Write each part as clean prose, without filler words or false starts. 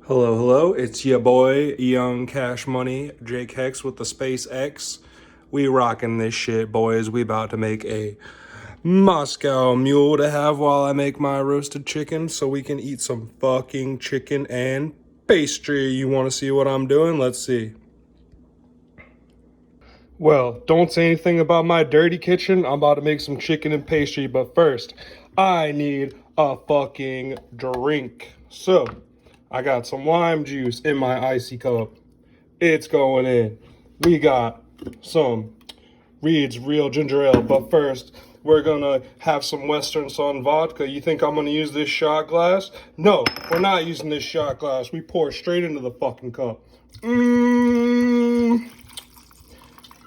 Hello, hello. It's your boy, Young Cash Money, Jake Hex with the Space X. We rocking this shit, boys. We about to make a Moscow mule to have while I make my roasted chicken so we can eat some fucking chicken and pastry. You want to see what I'm doing? Let's see. Well, don't say anything about my dirty kitchen. I'm about to make some chicken and pastry, but first, I need a fucking drink. So, I got some lime juice in my icy cup. It's going in. We got some Reed's Real Ginger Ale, but first, we're gonna have some Western Sun vodka. You think I'm gonna use this shot glass? No, we're not using this shot glass. We pour straight into the fucking cup.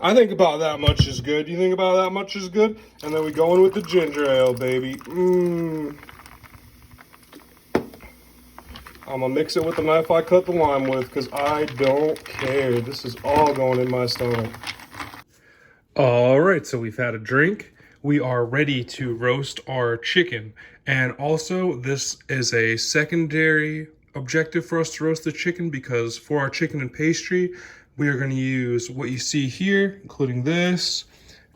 I think about that much is good. You think about that much is good? And then we go in with the ginger ale, baby. I'm gonna mix it with the knife I cut the lime with because I don't care. This is all going in my stomach. All right, so we've had a drink. We are ready to roast our chicken. And also, this is a secondary objective for us to roast the chicken because for our chicken and pastry, we are going to use what you see here, including this.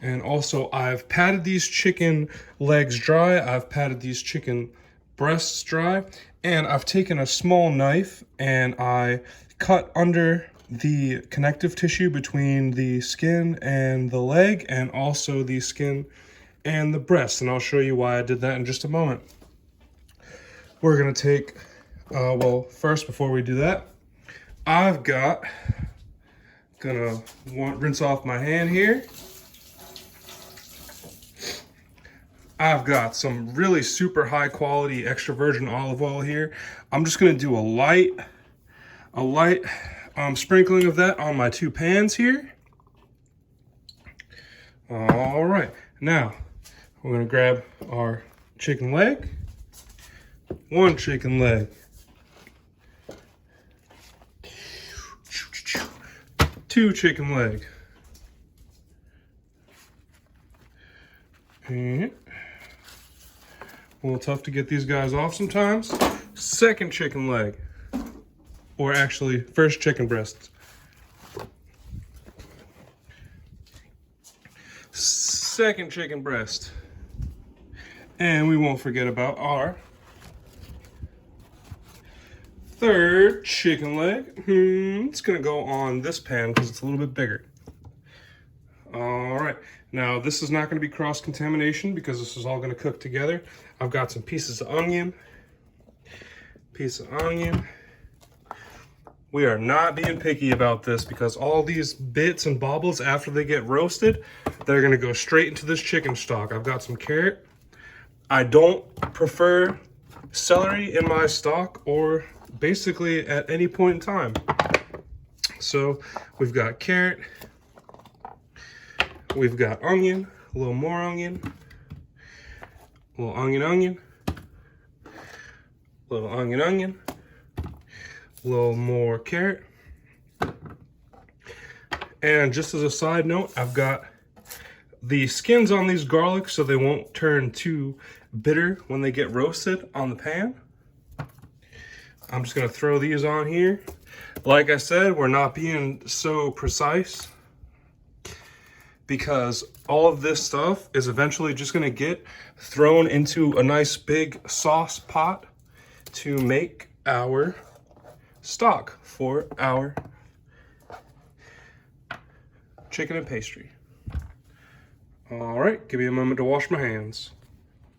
And also, I've patted these chicken legs dry. I've patted these chicken breasts dry. And I've taken a small knife and I cut under the connective tissue between the skin and the leg and also the skin and the breast. And I'll show you why I did that in just a moment. We're going to take, first, before we do that, I've got... rinse off my hand here. I've got some really super high quality extra virgin olive oil here. I'm just gonna do a light sprinkling of that on my two pans here. All right, now we're gonna grab our chicken leg, one chicken leg, two chicken leg, and a little tough to get these guys off sometimes. Second chicken leg, or actually first chicken breast. Second chicken breast. And we won't forget about our third chicken leg. It's gonna go on this pan because it's a little bit bigger. All right, now this is not gonna be cross-contamination because this is all gonna cook together. I've got some pieces of onion. We are not being picky about this because all these bits and baubles, after they get roasted, they're gonna go straight into this chicken stock. I've got some carrot. I don't prefer celery in my stock or basically at any point in time. So we've got carrot, we've got onion, a little more onion, a little onion, a little onion, a little more carrot. And just as a side note, I've got the skins on these garlic so they won't turn too bitter when they get roasted on the pan. I'm just gonna throw these on here. Like I said, we're not being so precise because all of this stuff is eventually just gonna get thrown into a nice big sauce pot to make our stock for our chicken and pastry. All right, give me a moment to wash my hands.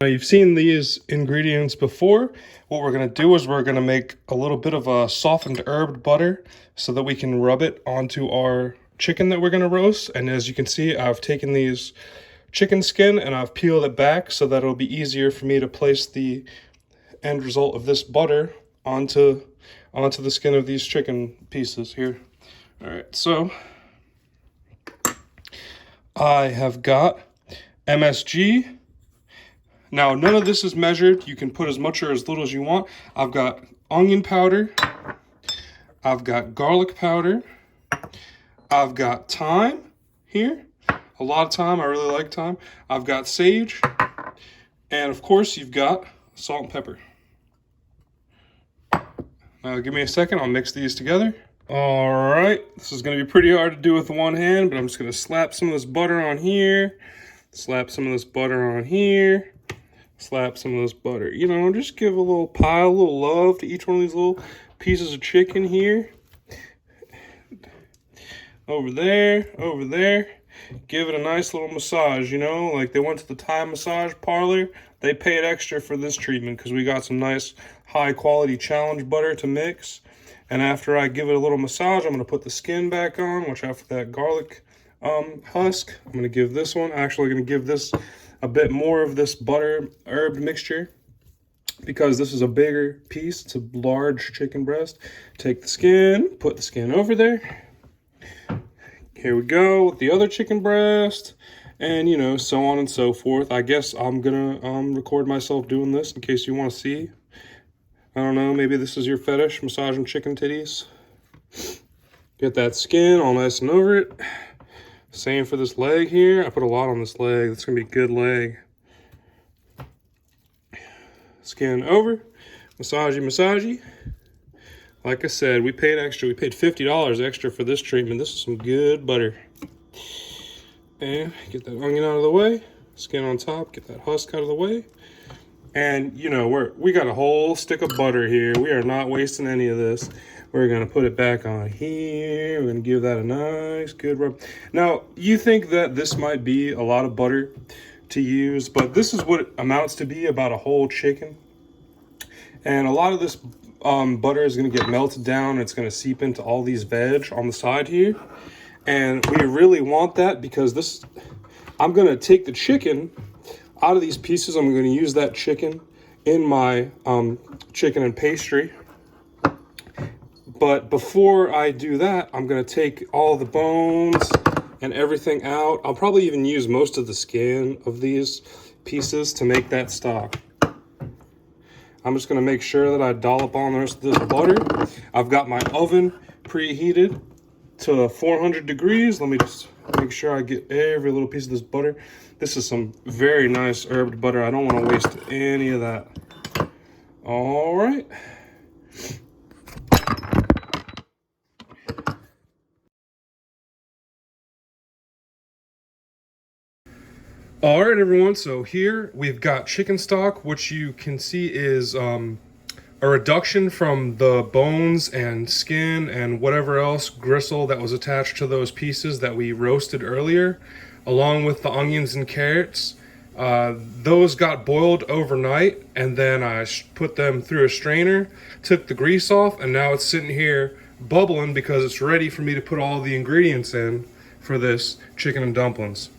Now you've seen these ingredients before. What we're gonna do is we're gonna make a little bit of a softened herb butter so that we can rub it onto our chicken that we're gonna roast. And as you can see, I've taken these chicken skin and I've peeled it back so that it'll be easier for me to place the end result of this butter onto the skin of these chicken pieces here. All right, so I have got MSG. Now, none of this is measured. You can put as much or as little as you want. I've got onion powder. I've got garlic powder. I've got thyme here. A lot of thyme. I really like thyme. I've got sage. And, of course, you've got salt and pepper. Give me a second, I'll mix these together. All right, this is gonna be pretty hard to do with one hand, but I'm just gonna slap some of this butter on here, slap some of this butter on here, slap some of this butter. You know, just give a little pile, a little love to each one of these little pieces of chicken here. Over there, over there. Give it a nice little massage, you know, like they went to the Thai massage parlor. They paid extra for this treatment because we got some nice high quality challenge butter to mix. And after I give it a little massage, I'm going to put the skin back on. Watch out for that garlic husk. I'm going to give this one, actually going to give this a bit more of this butter herb mixture because this is a bigger piece. It's a large chicken breast. Take the skin, put the skin over there. Here we go with the other chicken breast, and you know, so on and so forth. I guess I'm gonna record myself doing this in case you want to see. I don't know, maybe this is your fetish, massaging chicken titties. Get that skin all nice and over it. Same for this leg here. I put a lot on this leg. That's gonna be a good leg. Skin over, massagey, massagey. Like I said, we paid extra. We paid $50 extra for this treatment. This is some good butter. And get that onion out of the way. Skin on top. Get that husk out of the way. And, you know, we got a whole stick of butter here. We are not wasting any of this. We're going to put it back on here. We're going to give that a nice, good rub. Now, you think that this might be a lot of butter to use, but this is what it amounts to be, about a whole chicken. And a lot of this butter is going to get melted down. It's going to seep into all these veg on the side here, and we really want that because this, I'm going to take the chicken out of these pieces. I'm going to use that chicken in my chicken and pastry. But before I do that, I'm going to take all the bones and everything out. I'll probably even use most of the skin of these pieces to make that stock. I'm just going to make sure that I dollop on the rest of this butter. I've got my oven preheated to 400 degrees. Let me just make sure I get every little piece of this butter. This is some very nice herbed butter. I don't want to waste any of that. All right. All right, everyone, so here we've got chicken stock, which you can see is a reduction from the bones and skin and whatever else gristle that was attached to those pieces that we roasted earlier, along with the onions and carrots. Those got boiled overnight, and then I put them through a strainer, took the grease off, and now it's sitting here bubbling because it's ready for me to put all the ingredients in for this chicken and dumplings.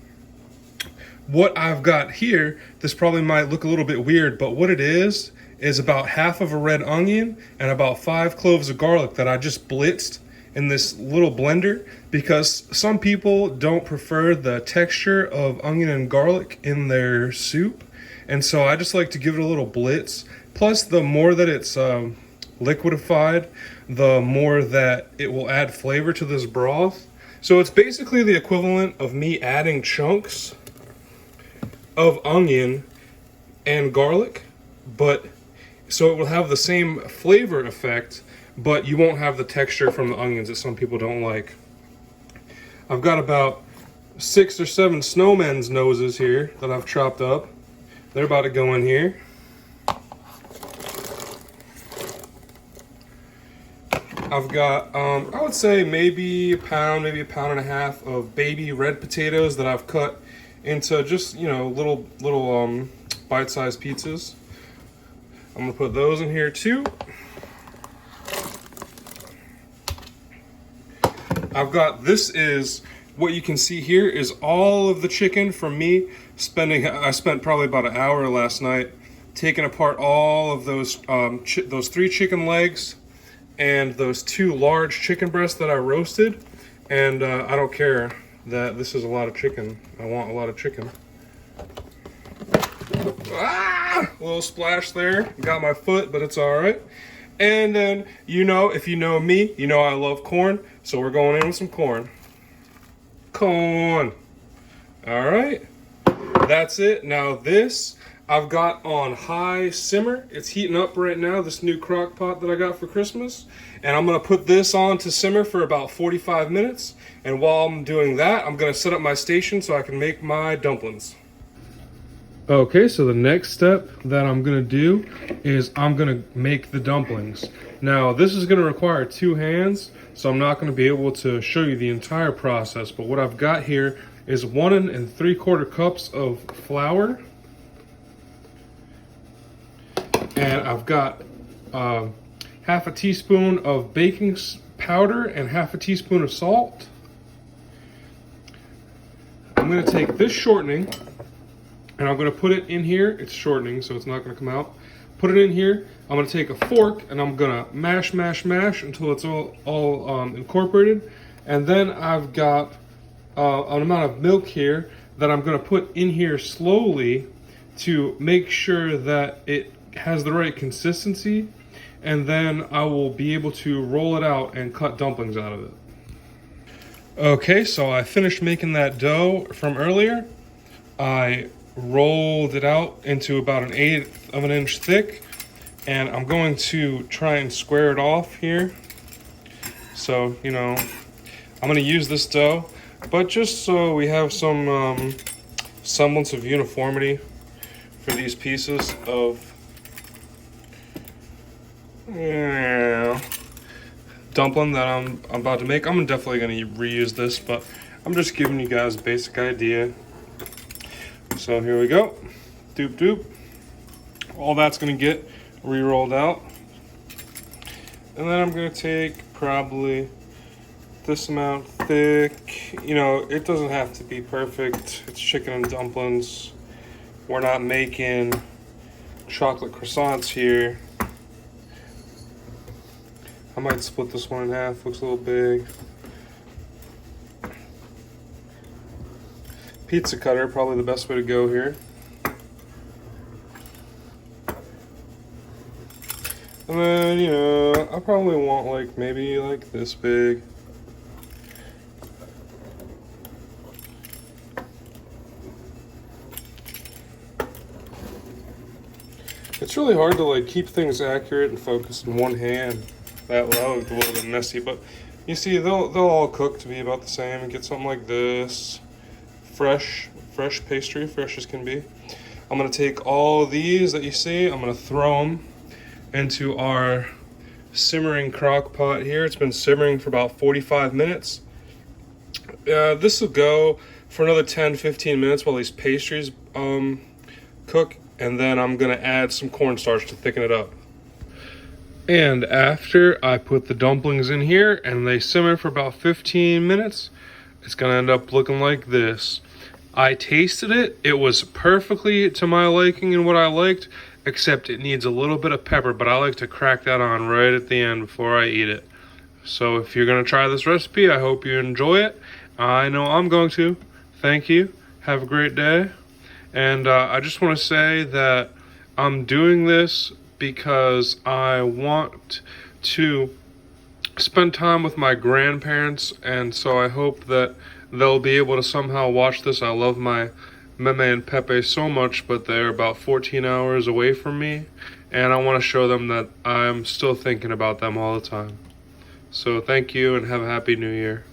What I've got here, this probably might look a little bit weird, but what it is about half of a red onion and about 5 cloves of garlic that I just blitzed in this little blender, because some people don't prefer the texture of onion and garlic in their soup, and so I just like to give it a little blitz. Plus, the more that it's liquidified, the more that it will add flavor to this broth. So it's basically the equivalent of me adding chunks of onion and garlic, but so it will have the same flavor effect, but you won't have the texture from the onions that some people don't like. I've got about 6 or 7 snowmen's noses here that I've chopped up. They're about to go in here. I've got, I would say maybe a pound and a half of baby red potatoes that I've cut into just, you know, little bite-sized pizzas. I'm gonna put those in here too. I've got, this is what you can see here is all of the chicken from me I spent probably about an hour last night taking apart all of those 3 chicken legs and those 2 large chicken breasts that I roasted. And I don't care that this is a lot of chicken. I want a lot of chicken. Ah! A little splash there. Got my foot, but it's all right. And then, you know, if you know me, you know I love corn. So we're going in with some corn. Corn. All right. That's it. Now this, I've got on high simmer. It's heating up right now, this new crock pot that I got for Christmas. And I'm gonna put this on to simmer for about 45 minutes. And while I'm doing that, I'm gonna set up my station so I can make my dumplings. Okay, so the next step that I'm gonna do is I'm gonna make the dumplings. Now, this is gonna require 2 hands, so I'm not gonna be able to show you the entire process, but what I've got here is 1 3/4 cups of flour. And I've got half a teaspoon of baking powder and half a teaspoon of salt. I'm gonna take this shortening and I'm gonna put it in here. It's shortening, so it's not gonna come out. Put it in here. I'm gonna take a fork and I'm gonna mash until it's all incorporated. And then I've got an amount of milk here that I'm gonna put in here slowly to make sure that it has the right consistency. And then I will be able to roll it out and cut dumplings out of it. Okay, so I finished making that dough from earlier. I rolled it out into about 1/8 of an inch thick, and I'm going to try and square it off here. So, you know, I'm gonna use this dough, but just so we have some semblance of uniformity for these pieces of dumpling that I'm about to make. I'm definitely gonna reuse this, but I'm just giving you guys a basic idea. So here we go. Doop doop. All that's gonna get re-rolled out. And then I'm gonna take probably this amount thick. You know, it doesn't have to be perfect. It's chicken and dumplings. We're not making chocolate croissants here. I might split this one in half. Looks a little big. Pizza cutter, probably the best way to go here. And then, you know, I probably want like maybe like this big. It's really hard to like keep things accurate and focused in one hand. That looked a little bit messy, but you see they'll all cook to be about the same. And get something like this. Fresh pastry, fresh as can be. I'm gonna take all of these that you see, I'm gonna throw them into our simmering crock pot here. It's been simmering for about 45 minutes. This will go for another 10-15 minutes while these pastries cook, and then I'm gonna add some cornstarch to thicken it up. And after I put the dumplings in here and they simmer for about 15 minutes, it's gonna end up looking like this. I tasted it. It was perfectly to my liking and what I liked, except it needs a little bit of pepper, but I like to crack that on right at the end before I eat it. So if you're gonna try this recipe, I hope you enjoy it. I know I'm going to. Thank you. Have a great day. And I just want to say that I'm doing this because I want to spend time with my grandparents, and so I hope that they'll be able to somehow watch this. I love my Meme and Pepe so much, but they're about 14 hours away from me, and I want to show them that I'm still thinking about them all the time. So thank you and have a happy new year.